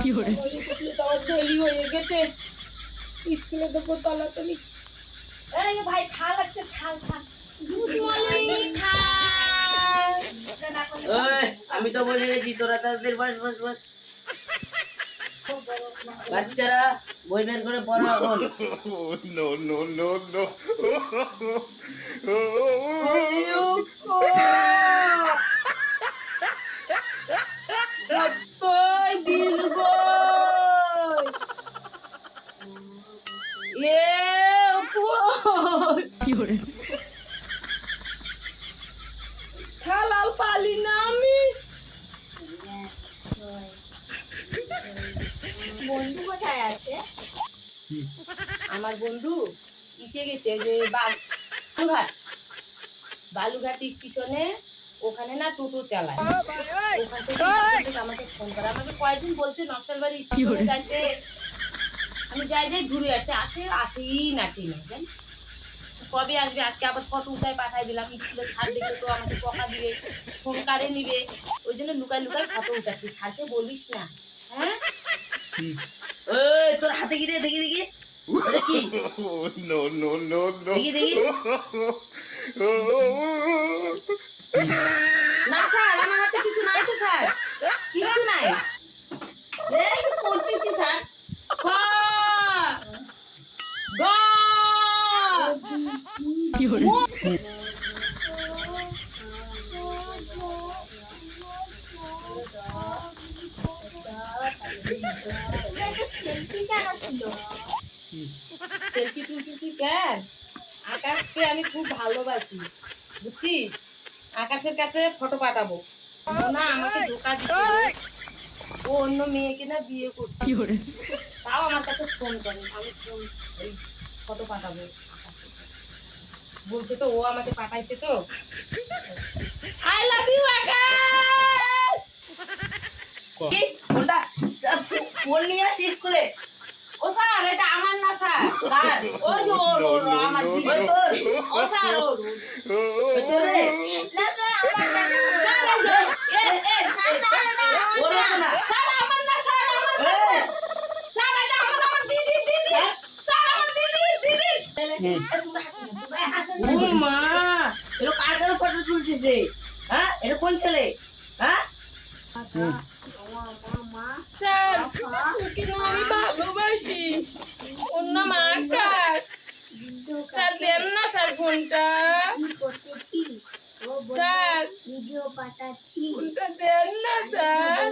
দেরি হয়ে গেছে, স্কুলে তো তাড়াতাড়ি। এই ভাই থাল একটা থাল থাল। গুড মর্নিং থাল। ওই আমি তো বসে গেছি, তোরা তাদের বস বস বস। বাচ্চারা বই বের করে পড়ো এখন। No, no, no, no. কতই দীর্ঘ থালাল পালি না আমি। বন্ধু কোথায় আছে? আমার বন্ধু ইসে গেছে, যে বালুঘাট, বালুঘাট স্টেশনে, ওখানে না টোটো চালায়। ওখান থেকে আমাকে ফোন করে, আমাকে কয়েকদিন বলছে নকশালবাড়ি স্টেশনে যাইতে। আমি যাই ঘুরে আসেই নাটি না, জানিস কবে আসবে। আজকে আবার ফটো উঠায় পাঠাই দিলাম, স্কুলের ছাড় দেখে তো আমাকে বকা দিবে, ফোন কারে নিবে, ওই জন্য লুকাই লুকাই ফটো উঠাচ্ছি। ছাড়কে বলিস না, হ্যাঁ? ওই তোর হাতে কি রে, দেখি দেখি এটা কি? No, no, no, no. দেখি দেখি। না স্যার, আমার হাতে কিছু নাই তো স্যার, কিছু নাই। এই তো করতেছি স্যার। ক গ সেলফি কেন ছিল? সেলফি তুলতেছি কেন? আকাশকে আমি খুব ভালোবাসি, বুঝছিস? আকাশের কাছে ফটো পাঠাবো। ও না আমাকে ধোকা দিচ্ছে, ও অন্য মেয়েকে না বিয়ে করছে, তাও আমার কাছে ফোন করে। আমি ফোন এই ফটো পাঠাবো আকাশের কাছে, বলছে তো ও আমাকে পাঠাইছে তো। আই লাভ ইউ আকাশ। কি কোনটা? ফোন নিয়ে আসি স্কুলে? ও স্যার, এটা আমার না স্যার, কার? ওই যে ওর আমার দিদি। ওই তোর? ও স্যার ওর। ওই তোর রে? না স্যার, আমার না। স্যার এই যে ওর হতো না? স্যার আমার না, স্যার আমার না, এই, স্যার এটা আমার দিদি দিদি, স্যার আমার দিদি দিদি। তোমরা হাসি না, তোমরা হাসেন না। ও মা, এটা কার কার ফটো তুলছিস রে? হ্যাঁ, এটা কোন ছেলে? হ্যাঁ, স্যার ওকে না আমি ভালোবাসি, ওর নাম আকাশ। স্যার দেন না স্যার ফোনটা, কি করতেছিস? ও বলল স্যার ভিডিও পাঠাচ্ছি। ফোনটা দেন না স্যার।